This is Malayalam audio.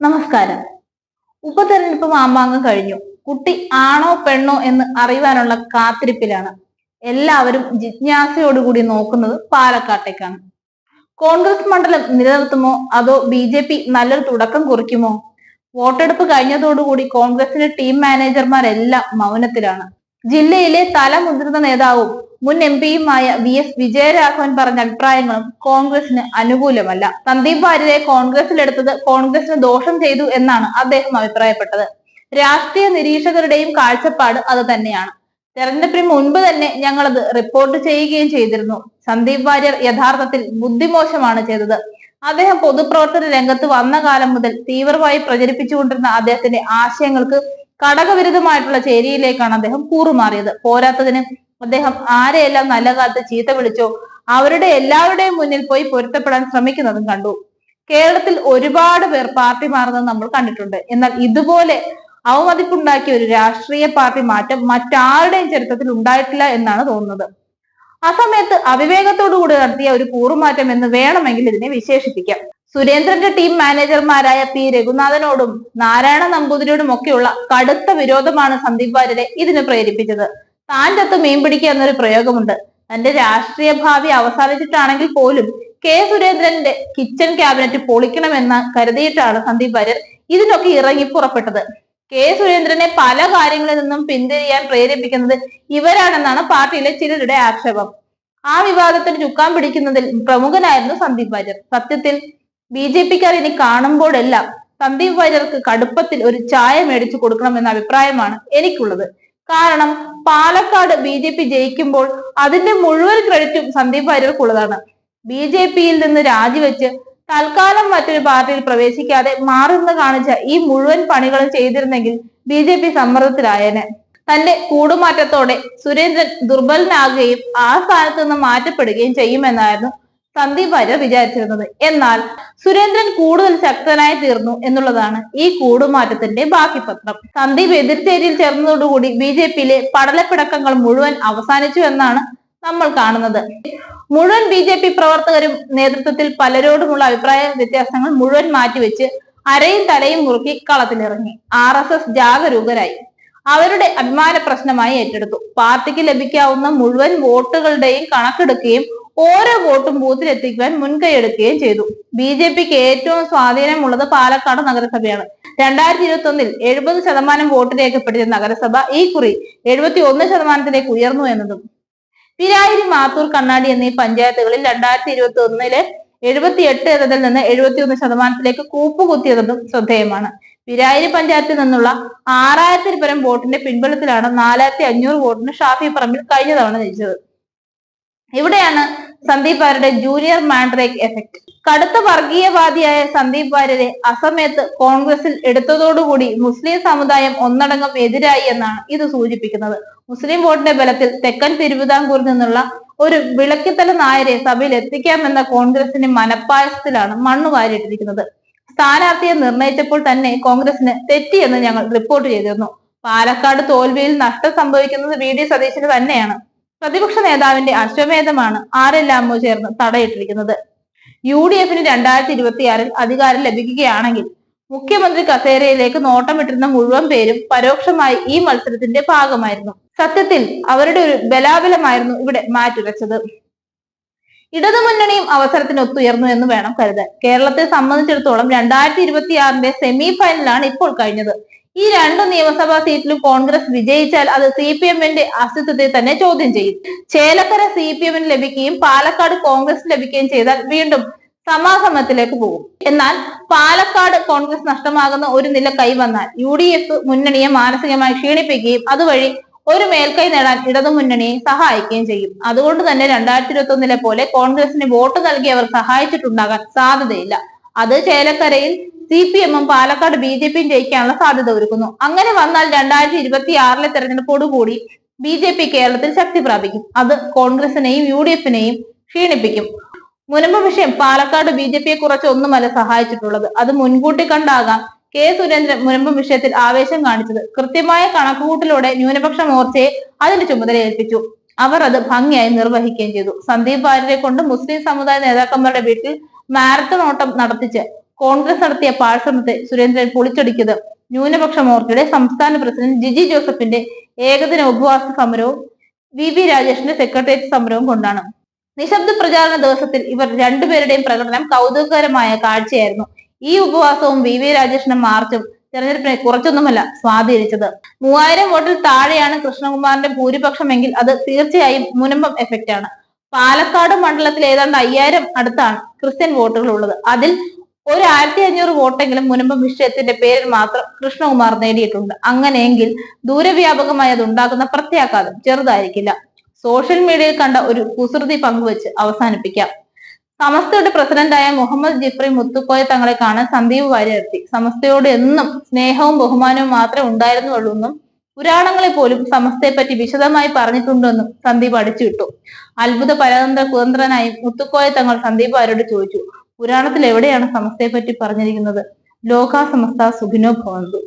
നമസ്കാരം. ഉപതെരഞ്ഞെടുപ്പ് മാമാങ്കം കഴിഞ്ഞു. കുട്ടി ആണോ പെണ്ണോ എന്ന് അറിയുവാനുള്ള കാത്തിരിപ്പിലാണ്. എല്ലാവരും ജിജ്ഞാസയോടുകൂടി നോക്കുന്നത് പാലക്കാട്ടേക്കാണ്. കോൺഗ്രസ് മണ്ഡലം നിലനിർത്തുമോ അതോ BJP നല്ലൊരു തുടക്കം കുറിക്കുമോ? വോട്ടെടുപ്പ് കഴിഞ്ഞതോടുകൂടി കോൺഗ്രസിന്റെ ടീം മാനേജർമാരെല്ലാം മൗനത്തിലാണ്. ജില്ലയിലെ തലമുതിർന്ന നേതാവും മുൻ MP-യുമായ VS വിജയരാഘവൻ പറഞ്ഞ അഭിപ്രായങ്ങളും കോൺഗ്രസിന് അനുകൂലമല്ല. സന്ദീപ് വാര്യരെ കോൺഗ്രസിലെടുത്തത് കോൺഗ്രസിന് ദോഷം ചെയ്തു എന്നാണ് അദ്ദേഹം അഭിപ്രായപ്പെട്ടത്. രാഷ്ട്രീയ നിരീക്ഷകരുടെയും കാഴ്ചപ്പാട് അത് തന്നെയാണ്. തെരഞ്ഞെടുപ്പിന് മുൻപ് തന്നെ ഞങ്ങളത് റിപ്പോർട്ട് ചെയ്യുകയും ചെയ്തിരുന്നു. സന്ദീപ് വാര്യർ യഥാർത്ഥത്തിൽ ബുദ്ധിമോശമാണ് ചെയ്തത്. അദ്ദേഹം പൊതുപ്രവർത്തന രംഗത്ത് വന്ന കാലം മുതൽ തീവ്രമായി പ്രചരിപ്പിച്ചുകൊണ്ടിരുന്ന അദ്ദേഹത്തിന്റെ ആശയങ്ങൾക്ക് ഘടകവിരുദ്ധമായിട്ടുള്ള ചേരിയിലേക്കാണ് അദ്ദേഹം കൂറുമാറിയത്. പോരാത്തതിന് അദ്ദേഹം ആരെയെല്ലാം നല്ല കാലത്ത് ചീത്ത വിളിച്ചോ അവരുടെ എല്ലാവരുടെയും മുന്നിൽ പോയി പൊരുത്തപ്പെടാൻ ശ്രമിക്കുന്നതും കണ്ടു. കേരളത്തിൽ ഒരുപാട് പേർ പാർട്ടി മാറുന്നത് നമ്മൾ കണ്ടിട്ടുണ്ട്. എന്നാൽ ഇതുപോലെ അവമതിപ്പുണ്ടാക്കിയ ഒരു രാഷ്ട്രീയ പാർട്ടി മാറ്റം മറ്റാരുടെയും ചരിത്രത്തിൽ ഉണ്ടായിട്ടില്ല എന്നാണ് തോന്നുന്നത്. ആ സമയത്ത് അവിവേകത്തോടുകൂടി നടത്തിയ ഒരു കൂറുമാറ്റം എന്ന് വേണമെങ്കിൽ ഇതിനെ വിശേഷിപ്പിക്കാം. സുരേന്ദ്രന്റെ ടീം മാനേജർമാരായ P രഘുനാഥനോടും നാരായണ നമ്പൂതിരിയോടും ഒക്കെയുള്ള കടുത്ത വിരോധമാണ് സന്ദീപ് വാര്യരെ ഇതിന് പ്രേരിപ്പിച്ചത്. താൻ ചത്ത് മീൻ പിടിക്കുക എന്നൊരു പ്രയോഗമുണ്ട്. തന്റെ രാഷ്ട്രീയ ഭാവി അവസാനിച്ചിട്ടാണെങ്കിൽ പോലും K സുരേന്ദ്രന്റെ കിച്ചൺ ക്യാബിനറ്റ് പൊളിക്കണമെന്ന് കരുതിയിട്ടാണ് സന്ദീപ് വാര്യർ ഇതിനൊക്കെ ഇറങ്ങി പുറപ്പെട്ടത്. K സുരേന്ദ്രനെ പല കാര്യങ്ങളിൽ നിന്നും പിന്തിരിയാൻ പ്രേരിപ്പിക്കുന്നത് ഇവരാണെന്നാണ് പാർട്ടിയിലെ ചിലരുടെ ആക്ഷേപം. ആ വിവാദത്തിന് ചുക്കാൻ പിടിക്കുന്നതിൽ പ്രമുഖനായിരുന്നു സന്ദീപ് വാര്യർ. സത്യത്തിൽ BJP-ക്കാർ ഇനി കാണുമ്പോഴെല്ലാം സന്ദീപ് വാര്യർക്ക് കടുപ്പത്തിൽ ഒരു ചായ മേടിച്ചു കൊടുക്കണമെന്ന അഭിപ്രായമാണ് എനിക്കുള്ളത്. കാരണം പാലക്കാട് BJP ജയിക്കുമ്പോൾ അതിന്റെ മുഴുവൻ ക്രെഡിറ്റും സന്ദീപ് വാര്യർക്കുള്ളതാണ്. BJP-യിൽ നിന്ന് രാജിവെച്ച് തൽക്കാലം മറ്റൊരു പാർട്ടിയിൽ പ്രവേശിക്കാതെ മാറുന്ന കാണിച്ച ഈ മുഴുവൻ പണികളും ചെയ്തിരുന്നെങ്കിൽ BJP സമ്മർദ്ദത്തിലായേനെ. തന്റെ കൂടുമാറ്റത്തോടെ സുരേന്ദ്രൻ ദുർബലനാകുകയും ആ സ്ഥാനത്ത് നിന്ന് മാറ്റപ്പെടുകയും ചെയ്യുമെന്നായിരുന്നു സന്ദീപ് വാര്യർ വിചാരിച്ചിരുന്നത്. എന്നാൽ സുരേന്ദ്രൻ കൂടുതൽ ശക്തനായി തീർന്നു എന്നുള്ളതാണ് ഈ കൂടുമാറ്റത്തിന്റെ ബാക്കിപത്രം. സന്ദീപ് എതിർചേരിയിൽ ചേർന്നതോടുകൂടി BJP-യിലെ പടലപ്പിടക്കങ്ങൾ മുഴുവൻ അവസാനിച്ചു എന്നാണ് നമ്മൾ കാണുന്നത്. മുഴുവൻ BJP പ്രവർത്തകരും നേതൃത്വത്തിൽ പലരോടുമുള്ള അഭിപ്രായ വ്യത്യാസങ്ങൾ മുഴുവൻ മാറ്റിവെച്ച് അരയും തലയും മുറുക്കി കളത്തിലിറങ്ങി. RSS ജാഗരൂകരായി അവരുടെ അഭിമാന പ്രശ്നമായി ഏറ്റെടുത്തു. പാർട്ടിക്ക് ലഭിക്കാവുന്ന മുഴുവൻ വോട്ടുകളുടെയും കണക്കെടുക്കുകയും ഓരോ വോട്ടും ബൂത്തിലെത്തിക്കുവാൻ മുൻകൈയെടുക്കുകയും ചെയ്തു. BJP-ക്ക് ഏറ്റവും സ്വാധീനമുള്ളത് പാലക്കാട് നഗരസഭയാണ്. 2021-ൽ 70% വോട്ട് രേഖപ്പെടുത്തിയ നഗരസഭ ഈ കുറി 71% ഉയർന്നു എന്നതും പിരായിരി, മാത്തൂർ, കണ്ണാടി എന്നീ പഞ്ചായത്തുകളിൽ 2021-ലെ 78 എന്നതിൽ നിന്ന് 71% കൂപ്പുകുത്തിയതും ശ്രദ്ധേയമാണ്. പിരായിരി പഞ്ചായത്തിൽ നിന്നുള്ള 6000-ൽ പരം വോട്ടിന്റെ പിൻബലത്തിലാണ് 4500 വോട്ടിന് ഷാഫി പറമ്പിൽ കഴിഞ്ഞ തവണ ജയിച്ചത്. ഇവിടെയാണ് സന്ദീപ് വാര്യരുടെ ജൂനിയർ മാൻഡ്രേക്ക് എഫക്ട്. കടുത്ത വർഗീയവാദിയായ സന്ദീപ് വാര്യരെ അസമയത്ത് കോൺഗ്രസിൽ എടുത്തതോടുകൂടി മുസ്ലിം സമുദായം ഒന്നടങ്കം എതിരായി എന്നാണ് ഇത് സൂചിപ്പിക്കുന്നത്. മുസ്ലിം വോട്ടിന്റെ ബലത്തിൽ തെക്കൻ തിരുവിതാംകൂറിൽ നിന്നുള്ള ഒരു വിളക്കിത്തല നായരെ സഭയിൽ എത്തിക്കാമെന്ന കോൺഗ്രസിന്റെ മനപ്പായസത്തിലാണ് മണ്ണു വാരിയിട്ടിരിക്കുന്നത്. സ്ഥാനാർത്ഥിയെ നിർണയിച്ചപ്പോൾ തന്നെ കോൺഗ്രസിന് തെറ്റിയെന്ന് ഞങ്ങൾ റിപ്പോർട്ട് ചെയ്തിരുന്നു. പാലക്കാട് തോൽവിയിൽ നഷ്ടം സംഭവിക്കുന്നത് VD സതീശന് തന്നെയാണ്. പ്രതിപക്ഷ നേതാവിന്റെ അശ്വമേധമാണ് ആരെല്ലാമോ ചേർന്ന് തടയിട്ടിരിക്കുന്നത്. UDF-ന് 2026-ൽ അധികാരം ലഭിക്കുകയാണെങ്കിൽ മുഖ്യമന്ത്രി കസേരയിലേക്ക് നോട്ടമിട്ടിരുന്ന മുഴുവൻ പേരും പരോക്ഷമായി ഈ മത്സരത്തിന്റെ ഭാഗമായിരുന്നു. സത്യത്തിൽ അവരുടെ ഒരു ബലാബലമായിരുന്നു ഇവിടെ മാറ്റുരച്ചത്. ഇടതുമുന്നണിയും അവസരത്തിന് ഒത്തുയർന്നു എന്ന് വേണം കരുതാൻ. കേരളത്തെ സംബന്ധിച്ചിടത്തോളം 2026-ന്റെ സെമി ഫൈനലാണ് ഇപ്പോൾ കഴിഞ്ഞത്. ഈ 2 നിയമസഭാ സീറ്റിലും കോൺഗ്രസ് വിജയിച്ചാൽ അത് CPM-ന്റെ അസ്തിത്വത്തെ തന്നെ ചോദ്യം ചെയ്യും. ചേലക്കര CPM-ന് ലഭിക്കുകയും പാലക്കാട് കോൺഗ്രസ് ലഭിക്കുകയും ചെയ്താൽ വീണ്ടും സമാസമത്തിലേക്ക് പോകും. എന്നാൽ പാലക്കാട് കോൺഗ്രസ് നഷ്ടമാകുന്ന ഒരു നില കൈവന്നാൽ UDF മുന്നണിയെ മാനസികമായി ക്ഷീണിപ്പിക്കുകയും അതുവഴി ഒരു മേൽക്കൈ നേടാൻ ഇടതുമുന്നണിയെ സഹായിക്കുകയും ചെയ്യും. അതുകൊണ്ട് തന്നെ 2021-ലെ പോലെ കോൺഗ്രസിന് വോട്ട് നൽകിയവർ സഹായിച്ചിട്ടുണ്ടാകാൻ സാധ്യതയില്ല. അത് ചേലക്കരയിൽ CPM-ഉം പാലക്കാട് BJP-യും ജയിക്കാനുള്ള സാധ്യത ഒരുക്കുന്നു. അങ്ങനെ വന്നാൽ 2026-ലെ തെരഞ്ഞെടുപ്പോടുകൂടി BJP കേരളത്തിൽ ശക്തി പ്രാപിക്കും. അത് കോൺഗ്രസിനെയും UDF-നെയും ക്ഷീണിപ്പിക്കും. മുനമ്പ് വിഷയം പാലക്കാട് BJP-യെ കുറച്ച് ഒന്നുമല്ല സഹായിച്ചിട്ടുള്ളത്. അത് മുൻകൂട്ടി കണ്ടാകാം K സുരേന്ദ്രൻ മുനമ്പ് വിഷയത്തിൽ ആവേശം കാണിച്ചത്. കൃത്യമായ കണക്കുകൂട്ടലോടെ ന്യൂനപക്ഷ മോർച്ചയെ അതിന്റെ ചുമതല ഏൽപ്പിച്ചു. അവർ അത് ഭംഗിയായി നിർവഹിക്കുകയും ചെയ്തു. സന്ദീപ് വാര്യരെ കൊണ്ട് മുസ്ലിം സമുദായ നേതാക്കന്മാരുടെ വീട്ടിൽ മാരത്തൺ ഓട്ടം നടത്തിച്ച് കോൺഗ്രസ് നടത്തിയ പാഴ്ശ്രമത്തെ സുരേന്ദ്രൻ പൊളിച്ചടുക്കിയത് ന്യൂനപക്ഷ മോർച്ചയുടെ സംസ്ഥാന പ്രസിഡന്റ് ജിജി ജോസഫിന്റെ ഏകദിന ഉപവാസ സമരവും വി രാജേഷിന്റെ സെക്രട്ടേറിയറ്റ് സമരവും കൊണ്ടാണ്. നിശബ്ദ പ്രചാരണ ദിവസത്തിൽ ഇവർ രണ്ടുപേരുടെയും പ്രകടനം കൗതുകകരമായ കാഴ്ചയായിരുന്നു. ഈ ഉപവാസവും വി രാജേഷിന്റെ മാർച്ചും തെരഞ്ഞെടുപ്പിനെ കുറച്ചൊന്നുമല്ല സ്വാധീനിച്ചത്. 3000 വോട്ടിൽ താഴെയാണ് കൃഷ്ണകുമാറിന്റെ ഭൂരിപക്ഷമെങ്കിൽ അത് തീർച്ചയായും മുനമ്പം എഫക്റ്റ് ആണ്. പാലക്കാട് മണ്ഡലത്തിൽ ഏതാണ്ട് 5000 അടുത്താണ് ക്രിസ്ത്യൻ വോട്ടുകൾ ഉള്ളത്. അതിൽ ഒരു 1500 വോട്ടെങ്കിലും മുനമ്പം വിഷയത്തിന്റെ പേരിൽ മാത്രം കൃഷ്ണകുമാർ നേടിയിട്ടുണ്ട്. അങ്ങനെയെങ്കിൽ ദൂരവ്യാപകമായി അത് ഉണ്ടാക്കുന്ന പ്രത്യാഘാതം ചെറുതായിരിക്കില്ല. സോഷ്യൽ മീഡിയയിൽ കണ്ട ഒരു കുസൃതി പങ്കുവെച്ച് അവസാനിപ്പിക്കാം. സമസ്തയുടെ പ്രസിഡന്റായ മുഹമ്മദ് ജിഫ്രി മുത്തുക്കോയ തങ്ങളെ കാണാൻ സന്ദീപ് വാര്യർ എത്തി. സമസ്തയോട് എന്നും സ്നേഹവും ബഹുമാനവും മാത്രമേ ഉണ്ടായിരുന്നുള്ളൂ എന്നും പുരാണങ്ങളെ പോലും സമസ്തയെ പറ്റി വിശദമായി പറഞ്ഞിട്ടുണ്ടെന്നും സന്ദീപ് അടിച്ചുവിട്ടു. അത്ഭുത പരതന്ത്ര കുതന്ത്രനായി മുത്തുക്കോയ തങ്ങൾ സന്ദീപ് വാര്യരോട് ചോദിച്ചു, പുരാണത്തിൽ എവിടെയാണ് സമസ്തയെ പറ്റി പറഞ്ഞിരിക്കുന്നത്? ലോകാ സമസ്ത സുഖിനോ ഭവന്തു.